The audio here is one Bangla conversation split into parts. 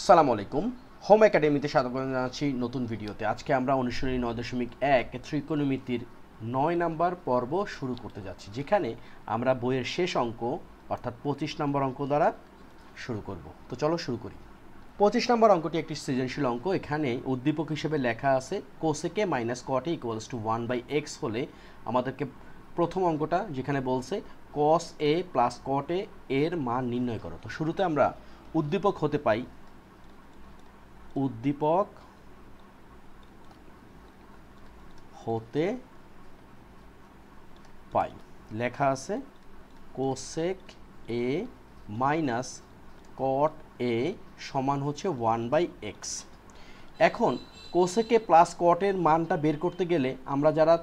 আসসালামু আলাইকুম। হোম একাডেমিতে স্বাগত জানাচ্ছি নতুন ভিডিওতে। আজকে আমরা অনুশীলনী 9.1 ত্রিকোণমিতির 9 নাম্বার পর্ব শুরু করতে যাচ্ছি, যেখানে আমরা বইয়ের শেষ অঙ্ক অর্থাৎ 25 নম্বর অঙ্ক দ্বারা শুরু করব। তো চলো শুরু করি। 25 নম্বর অঙ্কটি একটি সৃজনশীল অঙ্ক। এখানে উদ্দীপক হিসেবে লেখা আছে কোসেকে মাইনাস কটে ইকুয়ালস টু 1/x হলে আমাদেরকে প্রথম অঙ্কটা যেখানে বলছে কস এ প্লাস কট এর মান নির্ণয় করো। তো শুরুতে আমরা উদ্দীপক হতে পাই উদ্দীপক হতে পাই লেখা আছে cosec A minus cot A সমান হচ্ছে 1/x। এখন কোসেকে প্লাস কটের মানটা বের করতে গেলে আমরা যারা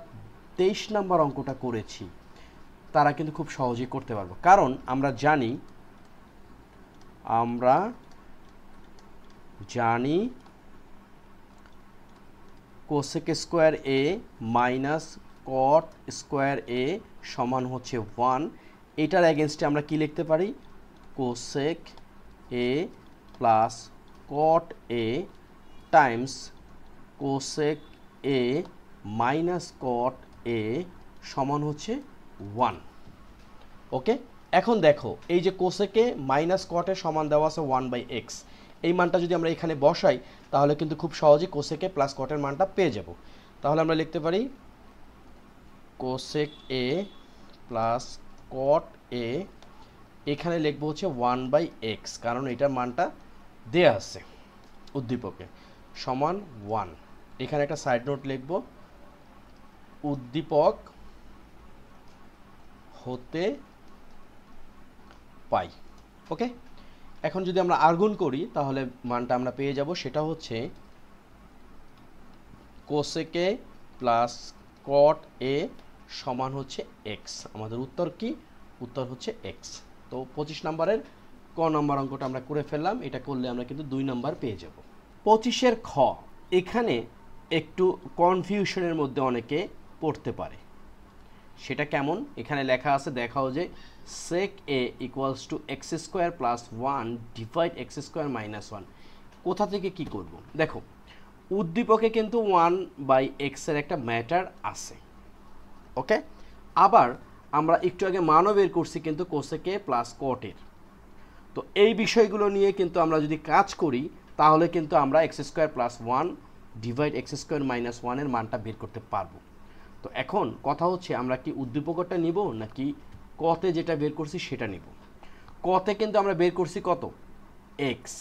23 নম্বর অঙ্কটা করেছি তারা কিন্তু খুব সহজেই করতে পারবো, কারণ আমরা জানি cosec square A minus cot square A সমান হচ্ছে 1। এটার এগেনস্টে আমরা কি লিখতে পারি? Cosec A plus cot A times cosec A minus cot A সমান হচ্ছে 1। ওকে, এখন দেখো এই যে কোসেকে মাইনাস কটের সমান দেওয়া আছে 1/x, এই মানটা যদি আমরা এখানে বসাই তাহলে কিন্তু খুব সহজেই কোসেকে প্লাস কটের মানটা পেয়ে যাব। তাহলে আমরা লিখতে পারি কোসেক এ প্লাস কট এ, এখানে লিখবো হচ্ছে 1/x, কারণ এটার মানটা দেয়া আছে উদ্দীপকে সমান 1। এখানে একটা সাইড নোট লিখব, উদ্দীপক হতে পাই। ওকে, এখন যদি আমরা আর্গুন করি তাহলে মানটা আমরা পেয়ে যাব, সেটা হচ্ছে কোসেকে প্লাস কট এ সমান হচ্ছে এক্স। আমাদের উত্তর কি? উত্তর হচ্ছে এক্স। তো 25 নম্বরের ক নম্বর অঙ্কটা আমরা করে ফেললাম। এটা করলে আমরা কিন্তু 2 নম্বর পেয়ে যাব। 25-এর খ, এখানে একটু কনফিউশনের মধ্যে অনেকে পড়তে পারে। সেটা কেমন? এখানে লেখা আছে, দেখাও যে sec A equals to x square plus 1 divide x square minus 1। কোথা থেকে কি করব? দেখো, উদ্দীপকে কিন্তু 1/x এর একটা ম্যাটার আছে। ওকে, আবার আমরা একটু আগে মানও বের করছি কিন্তু কোসেকে প্লাস কটের। তো এই বিষয়গুলো নিয়ে কিন্তু আমরা যদি কাজ করি তাহলে কিন্তু আমরা x square plus 1 divide x square minus 1 এর মানটা বের করতে পারবো। তো এখন কথা হচ্ছে আমরা কি উদ্দীপকটা নিব নাকি কতে যেটা বের করছি সেটা নিব? কতে কিন্তু আমরা বের করছি কত? এক্স,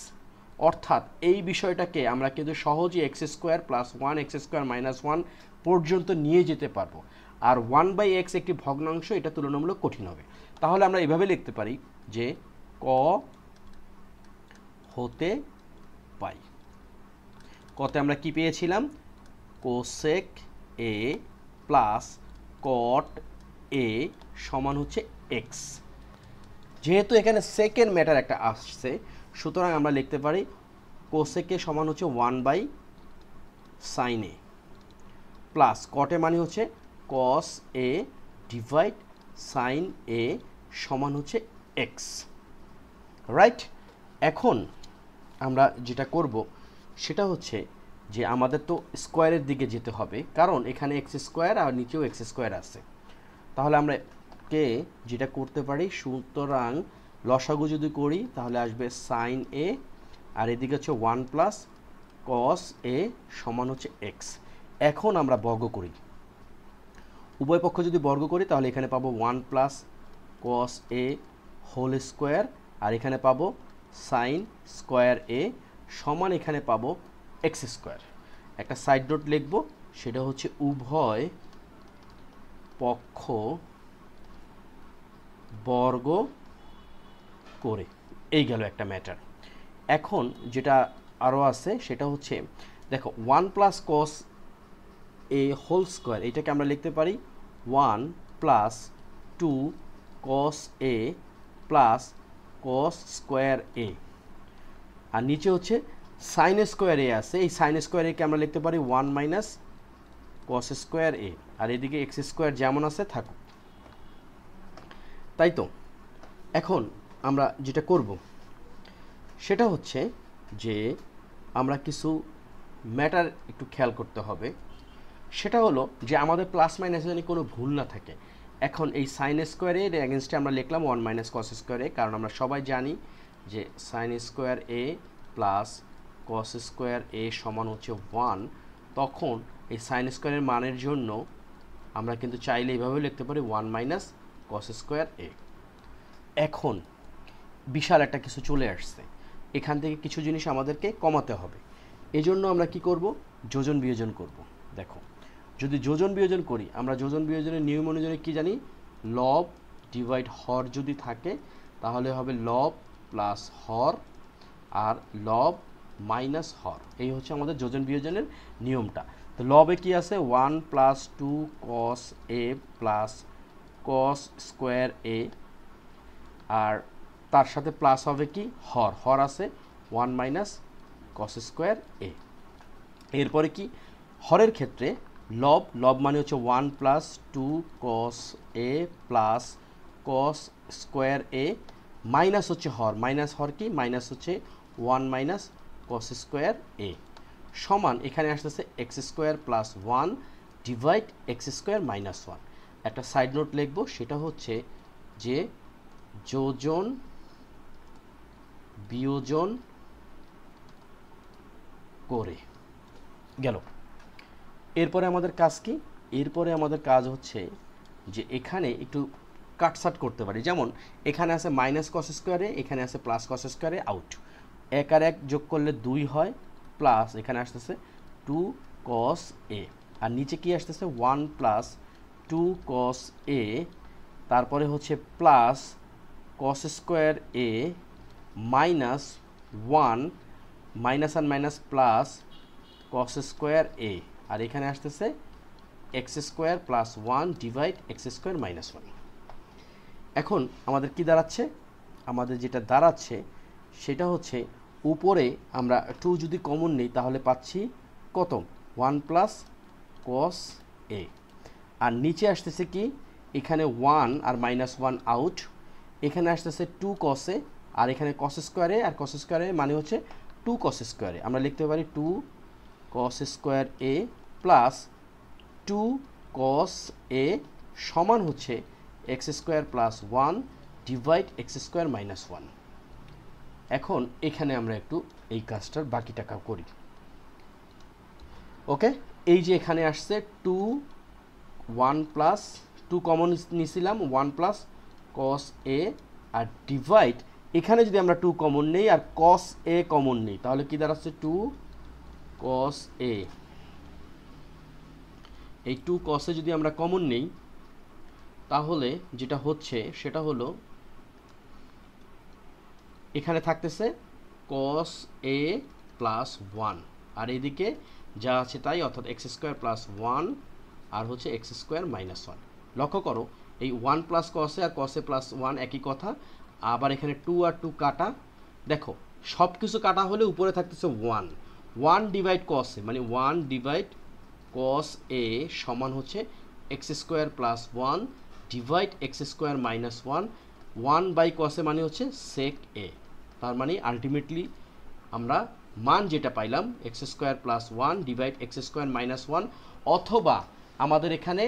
অর্থাৎ এই বিষয়টাকে আমরা কিন্তু সহজেই x square plus 1 x square minus 1 পর্যন্ত নিয়ে যেতে পারবো। আর 1/x একটি ভগ্নাংশ, এটা তুলনামূলক কঠিন হবে। তাহলে আমরা এভাবে লিখতে পারি যে ক হতে পাই। কতে আমরা কি পেয়েছিলাম? Cosec A plus cot A সমান হচ্ছে এক্স। যেহেতু এখানে সেকেন্ড ম্যাটার একটা আসছে, সুতরাং আমরা লিখতে পারি কোসেকে সমান হচ্ছে 1/sin এ প্লাস কটে মানে হচ্ছে কস এ ডিভাইড সাইন এ সমান হচ্ছে এক্স। রাইট, এখন আমরা যেটা করব সেটা হচ্ছে যে আমাদের তো স্কোয়ারের দিকে যেতে হবে, কারণ এখানে এক্স স্কোয়ার আর নিচেও এক্স স্কোয়ার আছে। তাহলে আমরা কে যেটা করতে পারি, সুতরাং লসাগু যদি করি তাহলে আসবে সাইন এ, আর এদিকে হচ্ছে 1 প্লাস কস এ সমান হচ্ছে এক্স। এখন আমরা বর্গ করি, উভয় পক্ষ যদি বর্গ করি তাহলে এখানে পাবো 1 প্লাস কস এ হোল স্কোয়ার, আর এখানে পাবো সাইন স্কোয়ার এ সমান এখানে পাবো এক্স স্কোয়ার। একটা সাইড নোট লিখবো, সেটা হচ্ছে উভয় পক্ষ বর্গ করে। এই গেল একটা ম্যাটার। এখন যেটা আরও আছে সেটা হচ্ছে, দেখো 1 প্লাস কস এ হোল স্কোয়ার, এটাকে আমরা লিখতে পারি 1 প্লাস 2 কস এ প্লাস কস স্কোয়ার এ, আর নিচে হচ্ছে সাইন স্কোয়ার এ আছে, এই সাইন স্কোয়ার একে আমরা লিখতে পারি 1 মাইনাস কস স্কোয়ার এ, আর এদিকে এক্স স্কোয়ার যেমন আছে থাকুক। তাই তো, এখন আমরা যেটা করব সেটা হচ্ছে যে আমরা কিছু ম্যাটার একটু খেয়াল করতে হবে। সেটা হলো যে আমাদের প্লাস মাইনাসে যেন কোনো ভুল না থাকে। এখন এই সাইন স্কোয়ারের এগেনস্টে আমরা লিখলাম 1 মাইনাস কস স্কোয়ারে, কারণ আমরা সবাই জানি যে sine square A plus cos square A সমান হচ্ছে 1। তখন এই সাইন স্কোয়ারের মানের জন্য আমরা কিন্তু চাইলে এইভাবে লিখতে পারি 1 মাইনাস কস স্কোয়ার এ। এখন বিশাল একটা কিছু চলে আসছে, এখান থেকে কিছু জিনিস আমাদেরকে কমাতে হবে। এজন্য আমরা কি করব? যোজন বিয়োজন করব। দেখো, যদি যোজন বিয়োজন করি, আমরা যোজন বিয়োজনের নিয়ম অনুযায়ী কি জানি? লব ডিভাইড হর যদি থাকে তাহলে হবে লব প্লাস হর আর লব মাইনাস হর। এই হচ্ছে আমাদের যোজন বিয়োজনের নিয়মটা। তো লবে কি আছে? 1 প্লাস 2 কস এ প্লাস কস স্কোয়ার এ, আর তার সাথে প্লাস হবে কি? হর। হর আছে 1 মাইনাস কস স্কোয়ার এ। এরপরে কি? হরের ক্ষেত্রে লব, লব মানে হচ্ছে 1 plus 2 cos A plus cos square A, minus হচ্ছে হর, মাইনাস হর কি? মাইনাস হচ্ছে 1 মাইনাস কস স্কোয়ার এ, সমান এখানে আসতেছে x square plus 1 divide x square minus 1। একটা সাইড নোট লিখবো, সেটা হচ্ছে যে যোজন বিয়োজন করে গেল। এরপরে আমাদের কাজ কি? এরপরে আমাদের কাজ হচ্ছে যে এখানে একটু কাটসাট করতে পারি। যেমন এখানে আছে মাইনাস কস স্কোয়ারে, এখানে আছে প্লাস কস স্কোয়ারে, আউট। এক আর এক যোগ করলে 2 হয়, প্লাস এখানে আসতেছে 2 কস এ, আর নিচে কি আসতেছে? 1 প্লাস 2 কস এ, তারপরে হচ্ছে plus cos square A minus 1, minus R minus plus cos square এ, আর এখানে আসতেছে x square plus 1 divide x square minus 1। এখন আমাদের কি দাঁড়াচ্ছে? আমাদের যেটা দাঁড়াচ্ছে সেটা হচ্ছে উপরে আমরা 2 যদি কমন নেই তাহলে পাচ্ছি কত? 1 প্লাস কস এ, আর নিচে আসতেছে কি? এখানে 1 আর মাইনাস 1 আউট, এখানে আসতেছে 2 কস এ, আর এখানে কস স্কোয়ারে, আর কস স্কোয়ারে মানে হচ্ছে 2 কস স্কোয়ারে। আমরা লিখতে পারি 2 কস square A plus 2 cos A সমান হচ্ছে x square plus 1 divide x square minus 1। এখন এখানে আমরা একটু এই কাজটার বাকি টাকা করি। ওকে, এই যে এখানে আসছে 2 1 প্লাস 2 কমন নিছিলাম 1 প্লাস কস এ, আর ডিভাইড এখানে যদি আমরা 2 কমন নেই আর কস এ কমন নেই তাহলে কি দাঁড়াচ্ছে? 2 কস এ। এই 2 কসে যদি আমরা কমন নেই তাহলে যেটা হচ্ছে সেটা হলো এখানে থাকতেছে কস এ প্লাস 1, আর এইদিকে যা আছে তাই, অর্থাৎ এক্স স্কোয়ার প্লাস 1 আর হচ্ছে এক্স স্কোয়ার মাইনাস 1। লক্ষ্য করো এই 1 প্লাস কসে আর কসে প্লাস 1 একই কথা, আবার এখানে 2 আর 2 কাটা। দেখো সব কিছু কাটা হলে উপরে থাকতেছে 1, 1 ডিভাইড কসে মানে 1 ডিভাইড কস এ সমান হচ্ছে x square plus 1 divide x square minus 1, 1 by কসে মানে হচ্ছে সেক এ। তার মানে আলটিমেটলি আমরা মান যেটা পাইলাম x square plus 1 divide x square minus 1, অথবা আমাদের এখানে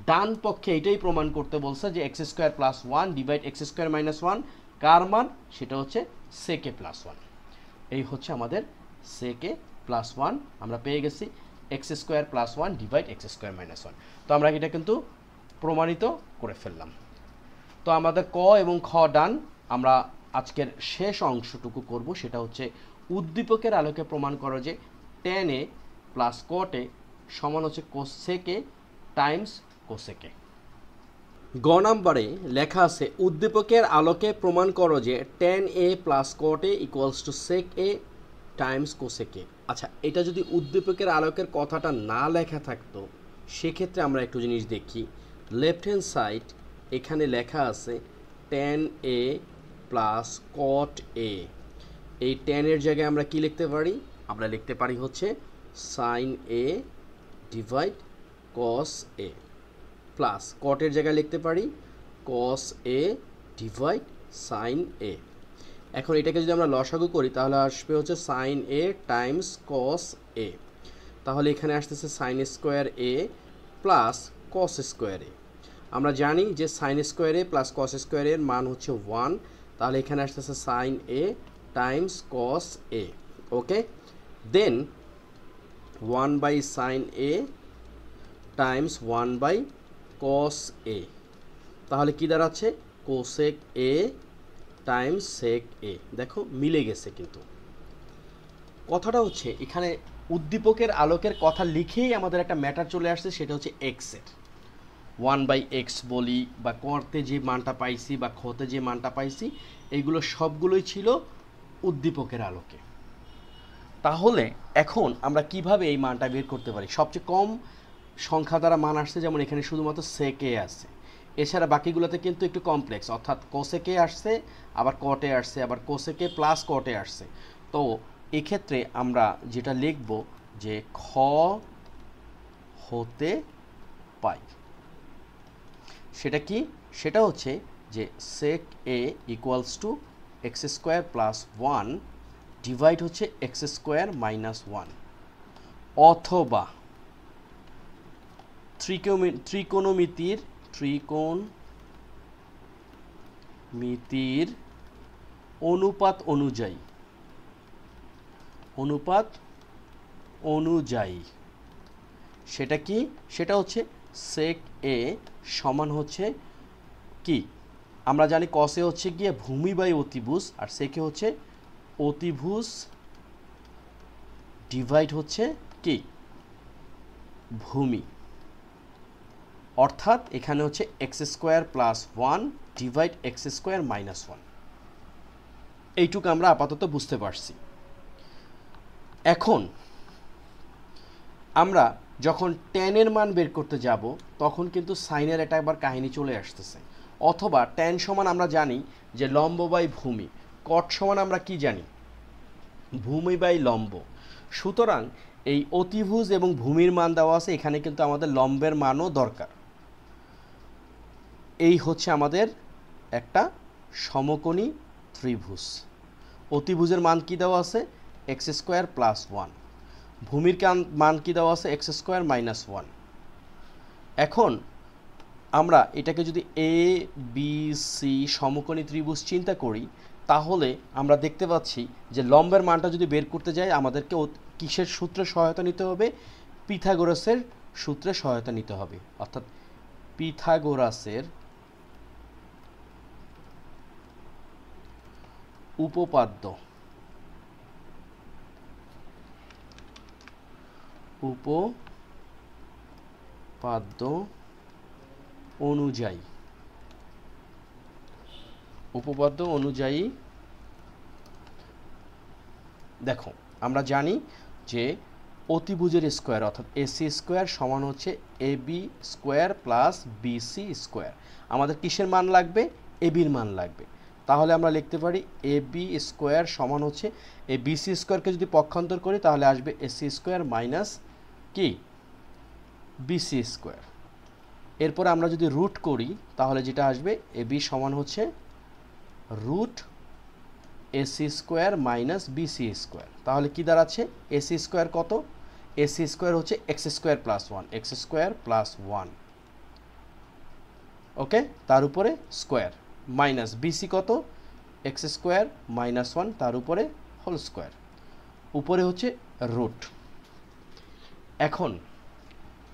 ডান পক্ষে এটাই প্রমাণ করতে বলছে যে x square plus 1 divide x square minus 1 কার মান? সেটা হচ্ছে সেক এ প্লাস 1। এই হচ্ছে আমাদের সেক এ প্লাস 1, আমরা পেয়ে গেছি x square plus 1 divide x square minus 1। তো আমরা এটা কিন্তু প্রমাণিত করে ফেললাম। তো আমাদের ক এবং খ ডান। আমরা আজকের শেষ অংশটুকু করব, সেটা হচ্ছে উদ্দীপকের আলোকে প্রমাণ করো যে tan a plus cot a সমান হচ্ছে cosec a Times cosec a। গ নাম্বারে লেখা আছে উদ্দীপকের আলোকে প্রমাণ করো যে tan a plus cot a equals to sec a Times cosec a। আচ্ছা, এটা যদি উদ্দীপকের আলোকের কথাটা না লেখা থাকতো সেক্ষেত্রে আমরা একটু জিনিস দেখি। লেফট হ্যান্ড সাইড এখানে লেখা আছে tan a plus cot a। এই tan এর জায়গায় আমরা কি লিখতে পারি? আমরা লিখতে পারি হচ্ছে sin a divide cos a, plus cot এর জায়গায় লিখতে পারি cos a divide sin a। এখন এটাকে যদি আমরা লসাগু করি তাহলে আসবে হচ্ছে sign A times cos A. তাহলে এখানে আসতেছে sine square A plus cos square A. আমরা জানি যে sine square A plus cos square এর মান হচ্ছে 1, তাহলে এখানে আসতেছে sine A times cos A. Okay, then 1 by sine A times 1 by cos A. তাহলে কি দাঁড়াচ্ছে কোসেক এ টাইমস সেক এ। দেখো মিলে গেছে, কিন্তু কথাটা হচ্ছে এখানে উদ্দীপকের আলোকের কথা লিখেই আমাদের একটা ম্যাটার চলে আসছে, সেটা হচ্ছে এক্সের 1 বাই এক্স বলি, বা করতে যে মানটা পাইছি বা খতে যে মানটা পাইছি, এইগুলো সবগুলোই ছিল উদ্দীপকের আলোকে। তাহলে এখন আমরা কিভাবে এই মানটা বের করতে পারি? সবচেয়ে কম সংখ্যা দ্বারা মান আসছে, যেমন এখানে শুধুমাত্র সেকে আছে, এছাড়া বাকিগুলোতে কিন্তু একটু কমপ্লেক্স, অর্থাৎ কোসেকে আসছে, আবার কটে আসছে, আবার কোসেকে প্লাস কটে আসছে। তো এক্ষেত্রে আমরা যেটা লিখব যে খ হতে পাই, সেটা কি? সেটা হচ্ছে যে sec A equals to x square plus 1 divide হচ্ছে এক্স স্কোয়ার মাইনাস 1, অথবা ত্রিকোণমিতির অনুপাত অনুযায়ী সেটা কি? সেটা হচ্ছে সেক এ সমান হচ্ছে কি? আমরা জানি কসে হচ্ছে গিয়ে ভূমি বাই অতিভুজ, আর সেকে হচ্ছে অতিভুজ ডিভাইড হচ্ছে কি? ভূমি। অর্থাৎ এখানে হচ্ছে x square plus 1 divide x square minus 1। এইটুকু আমরা আপাতত বুঝতে পারছি। এখন আমরা যখন ট্যানের মান বের করতে যাব তখন কিন্তু সাইনের এটা একবার কাহিনী চলে আসতেছে। অথবা ট্যান সমান আমরা জানি যে লম্ব বাই ভূমি, কট সমান আমরা কি জানি? ভূমি বাই লম্ব। সুতরাং এই অতিভুজ এবং ভূমির মান দেওয়া আছে, এখানে কিন্তু আমাদের লম্বের মানও দরকার। এই হচ্ছে আমাদের একটা সমকোণী ত্রিভুজ। অতিভুজের মান কি দেওয়া আছে? X square plus 1। ভূমির মান কি দেওয়া আছে? X square minus 1। এখন আমরা এটাকে যদি এ বি সি সমকোণী ত্রিভুজ চিন্তা করি, তাহলে আমরা দেখতে পাচ্ছি যে লম্বের মানটা যদি বের করতে যাই আমাদেরকে কিসের সূত্রে সহায়তা নিতে হবে? পিথাগোরাসের সূত্রে সহায়তা নিতে হবে। অর্থাৎ পিথাগোরাসের উপপাদ্য অনুযায়ী দেখো আমরা জানি যে অতিভুজের স্কোয়ার অর্থাৎ এসি স্কোয়ার সমান হচ্ছে A B square plus BC square. আমাদের কিসের মান লাগবে? এবির মান লাগবে। তাহলে আমরা লিখতে পারি এ বি স্কোয়ার সমান হচ্ছে এই বিসি স্কোয়ারকে যদি পক্ষান্তর করি তাহলে আসবে এসি স্কোয়ার মাইনাস কি বিসি স্কোয়ার। এরপর আমরা যদি রুট করি তাহলে যেটা আসবে এ বি সমান হচ্ছে root AC square minus BC square. তাহলে কি দাঁড়াচ্ছে? এসি স্কোয়ার কত? এসি স্কোয়ার হচ্ছে x square plus 1, x square plus 1, okay, তার উপরে স্কোয়ার, মাইনাস বিসি কত? এক্স স্কোয়ার মাইনাস 1 তার উপরে হোল স্কোয়ার, উপরে হচ্ছে রুট। এখন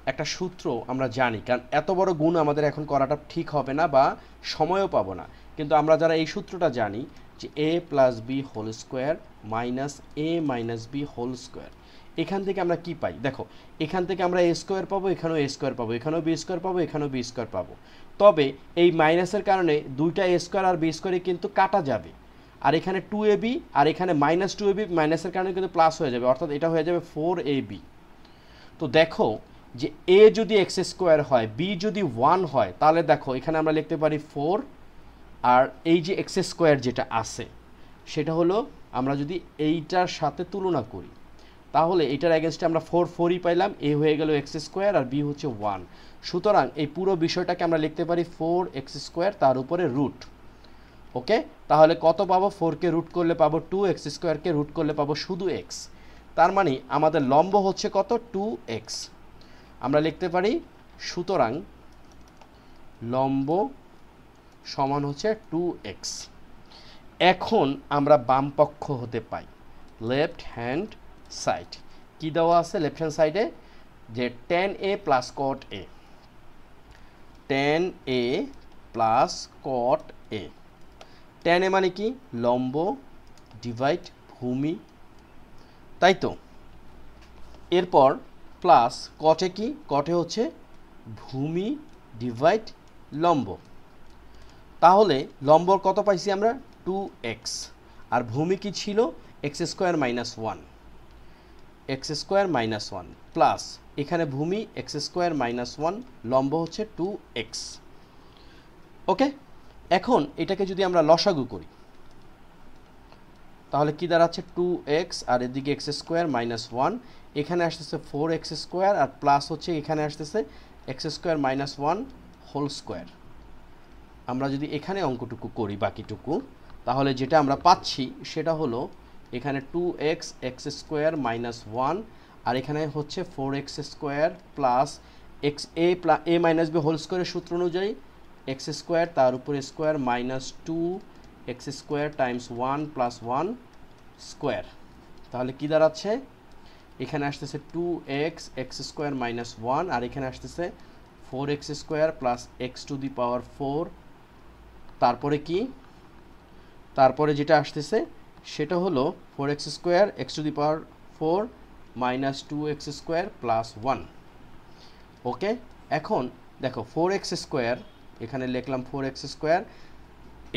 একটা সূত্র আমরা জানি, কারণ এত বড় গুণ আমাদের এখন করাটা ঠিক হবে না বা সময়ও পাবো না, কিন্তু আমরা যারা এই সূত্রটা জানি যে A plus B whole square minus A minus B whole square, এখান থেকে আমরা কি পাই? দেখো এখান থেকে আমরা এ স্কোয়ার পাবো, এখানেও এ স্কোয়ার পাবো, এখানেও বি স্কোয়ার পাবো, এখানেও বি স্কোয়ার পাবো। তবে এই মাইনাসের কারণে দুইটা এ স্কোয়ার আর বি স্কোয়ারে কিন্তু কাটা যাবে, আর এখানে 2ab আর এখানে মাইনাস 2ab মাইনাসের কারণে কিন্তু প্লাস হয়ে যাবে, অর্থাৎ এটা হয়ে যাবে 4ab। তো দেখো যে এ যদি এক্স স্কোয়ার হয়, বি যদি 1 হয়, তাহলে দেখো এখানে আমরা লিখতে পারি 4, আর এই যে এক্স স্কোয়ার যেটা আছে সেটা হলো, আমরা যদি এইটার সাথে তুলনা করি তাহলে এটার এগেনস্টে আমরা 4ই পাইলাম, এ হয়ে গেল এক্স স্কোয়ার আর বি হচ্ছে 1। সুতরাং এই পুরো বিষয়টাকে আমরা লিখতে পারি 4x স্কোয়ার তার উপরে রুট ওকে, তাহলে কত পাবো? 4কে রুট করলে পাবো 2, এক্স স্কোয়ারকে রুট করলে পাবো শুধু এক্স। তার মানে আমাদের লম্ব হচ্ছে কত? 2x। আমরা লিখতে পারি সুতরাং লম্ব সমান হচ্ছে 2x। এখন আমরা বাম পক্ষ হতে পাই, লেফট হ্যান্ড সাইড। কি দেওয়া আছে লেফট হ্যান্ড সাইডে? যে tan a plus cot a, tan a plus cot a। tan a মানে কি? লম্ব ডিভাইড ভূমি, তাই তো। এরপর প্লাস cot a কি? cot a হচ্ছে ভূমি ডিভাইড লম্ব। তাহলে লম্বর কত পাইছি আমরা? 2x। আর ভূমি কি ছিল? x square minus 1, x square minus 1 plus এখানে ভূমি এক্স স্কোয়ার মাইনাস 1, লম্ব হচ্ছে 2x। ওকে, এখন এটাকে যদি আমরা লসাগু করি তাহলে কি দাঁড়াচ্ছে? 2x আর এদিকে এক্স স্কোয়ার মাইনাস 1, এখানে আসতেছে 4x স্কোয়ার আর প্লাস হচ্ছে এখানে আসতেছে x square minus 1 whole square. আমরা যদি এখানে অঙ্কটুকু করি বাকিটুকু, তাহলে যেটা আমরা পাচ্ছি সেটা হলো এখানে 2x এক্স স্কোয়ার মাইনাস 1 আর এখানে হচ্ছে 4x স্কোয়ার প্লাস এক্স এ মাইনাস বি হোল স্কোয়ারের সূত্র অনুযায়ী এক্স স্কোয়ার তার উপরে square minus 2x square Times 1 plus 1 square. তাহলে কি দাঁড়াচ্ছে? এখানে আসতেছে 2x এক্স স্কোয়ার মাইনাস 1 আর এখানে আসতেছে 4x square plus x to the power 4। তারপরে কি? তারপরে যেটা আসতেছে সেটা হলো 4x square x to the power 4 minus 2x square plus 1। Okay, এখন দেখো 4x স্কোয়ার, এখানে লিখলাম 4x স্কোয়ার,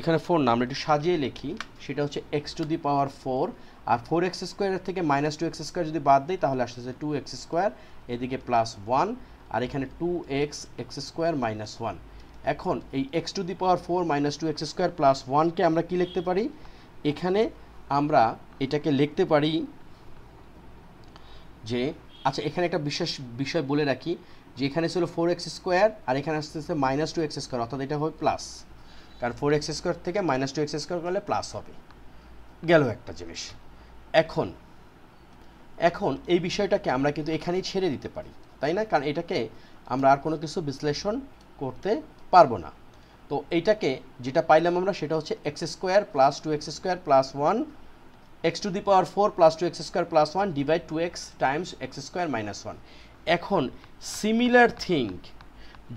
এখানে 4 না, আমরা একটু সাজিয়ে লিখি, সেটা হচ্ছে x to the power 4 R 4x স্কোয়ারের থেকে মাইনাস 2x স্কোয়ার যদি বাদ দিই তাহলে আসতেছে 2x স্কোয়ার, এদিকে প্লাস 1 আর এখানে 2x এক্স স্কোয়ার মাইনাস 1। এখন এই x to the power 4 minus 2x square plus 1কে আমরা কি লিখতে পারি? এখানে আমরা এটাকে লিখতে পারি যে, আচ্ছা এখানে একটা বিশেষ বিষয় বলে রাখি যে এখানে ছিল 4x স্কোয়ার আর এখানে আসতেছে মাইনাস 2x স্কোয়ার, অর্থাৎ এটা হবে প্লাস, কারণ 4x স্কোয়ার থেকে মাইনাস 2x স্কোয়ার করলে প্লাস হবে। গেল একটা জিনিস। এখন এই বিষয়টাকে আমরা কিন্তু এখানেই ছেড়ে দিতে পারি, তাই না? কারণ এটাকে আমরা আর কোনো কিছু বিশ্লেষণ করতে পারবো না। তো এইটাকে যেটা পাইলাম আমরা সেটা হচ্ছে x square plus 2x square plus 1 x to the power 4 plus 2x square plus 1 divide 2x Times x square minus 1। এখন সিমিলার থিং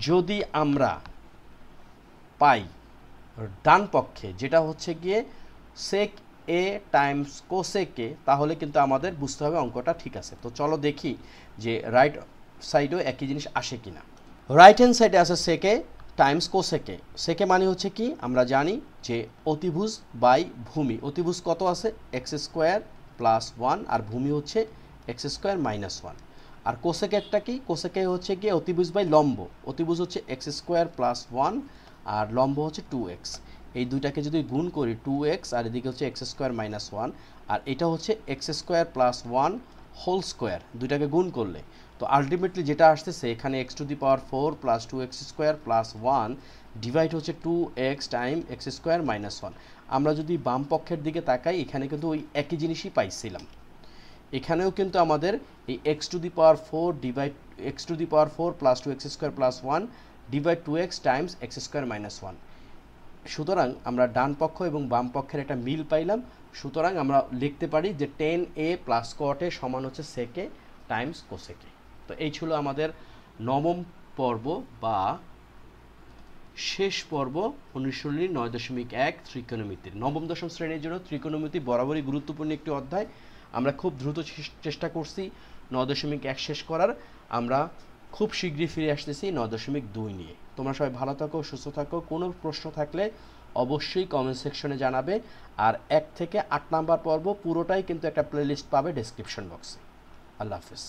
যদি আমরা পাই ডান পক্ষে, যেটা হচ্ছে গিয়ে সেক এ টাইমস কোসেক এ, তাহলে কিন্তু আমাদের বুঝতে হবে অঙ্কটা ঠিক আছে। তো চলো দেখি যে রাইট সাইডেও একই জিনিস আসে কিনা। রাইট হ্যান্ড সাইডে আছে সেকে টাইমস কোসেকে। সেকে মানে হচ্ছে কি? আমরা জানি যে অতিভুজ বাই ভূমি। অতিভুজ কত আছে? এক্স স্কোয়ার প্লাস 1 আর ভূমি হচ্ছে এক্স স্কোয়ার মাইনাস 1। আর কোসেকেরটা কি? কোসেকে হচ্ছে গিয়ে অতিভুজ বাই লম্ব। অতিভুজ হচ্ছে এক্স স্কোয়ার প্লাস 1 আর লম্ব হচ্ছে 2x। এই দুইটাকে যদি গুণ করি 2x আর এদিকে হচ্ছে এক্স স্কোয়ার মাইনাস 1 আর এটা হচ্ছে x square plus 1 whole square, দুইটাকে গুণ করলে তো আলটিমেটলি যেটা আসতেছে এখানে x to the power 4 plus 2x square plus 1 divide হচ্ছে 2x time x square minus 1। আমরা যদি বাম পক্ষের দিকে তাকাই এখানে কিন্তু ওই একই জিনিসই পাইছিলাম। এখানেও কিন্তু আমাদের এই x to the power 4 divide x to the power 4 plus 2x square plus 1 divide 2x Times x square minus 1। সুতরাং আমরা ডান পক্ষ এবং বাম পক্ষের একটা মিল পাইলাম। সুতরাং আমরা লিখতে পারি যে tan a plus cot a সমান হচ্ছে sec a Times cosec a। তো এই ছিল আমাদের নবম পর্ব বা শেষ পর্ব অনুশীলনী 9.1 ত্রিকোণমিতির। নবম দশম শ্রেণীর জন্য ত্রিকোণমিতি বরাবরই গুরুত্বপূর্ণ একটি অধ্যায়। আমরা খুব দ্রুত চেষ্টা করছি 9.1 শেষ করার। আমরা খুব শীঘ্রই ফিরে আসতেছি 9.2 নিয়ে। তোমরা সবাই ভালো থাকো, সুস্থ থাকো। কোনো প্রশ্ন থাকলে অবশ্যই কমেন্ট সেকশনে জানাবে। আর 1 থেকে 8 নাম্বার পর্ব পুরোটাই কিন্তু একটা প্লেলিস্ট পাবে ডেসক্রিপশন বক্সে। আল্লাহ হাফেজ।